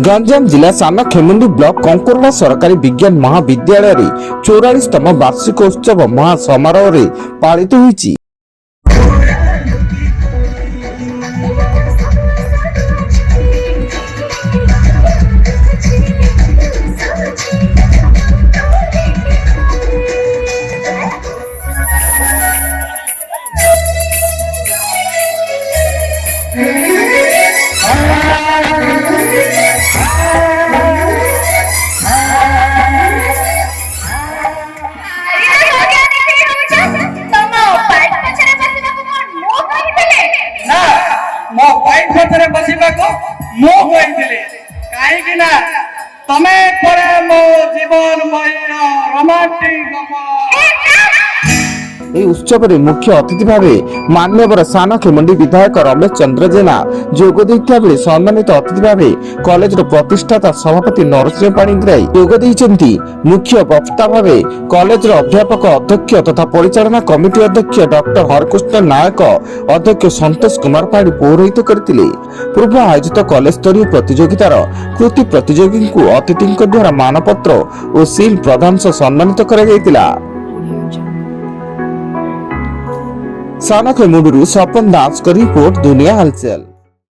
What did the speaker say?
गंजाम जिला सानखेमुंडी ब्लॉक कंकुरला सरकारी विज्ञान महाविद्यालय रे 44तम वार्षिकोत्सव महासमारोह रे पालित होईची। तमे करे मो जीवन रोमांटिक उत्सव रे मुख्य अतिथि भावे मान्यवर सानखेमुंडी विधायक रमेश चंद्र जेना जोग देइथिया बेले सम्मानित अतिथि भावे कॉलेज रो प्रतिष्ठाता सभापति नरसिंह पाणिग्राही जोग देइचंती। मुख्य वक्ता भावे कॉलेज रो अध्यापक अध्यक्ष तथा परिचालना कमिटी अध्यक्ष डॉक्टर हरकृष्ण नायक अध्यक्ष संतोष कुमार पाड़ी पौरोहित करथिले। पूर्व आयोजित कॉलेज स्तरीय प्रतियोगितार कृति प्रतियोगी को अतिथि द्वारा मानपत्र और सील प्रदान सह सम्मानित करा जायतिला। सानखेमुंडी सपन दास का रिपोर्ट दुनिया हलचल।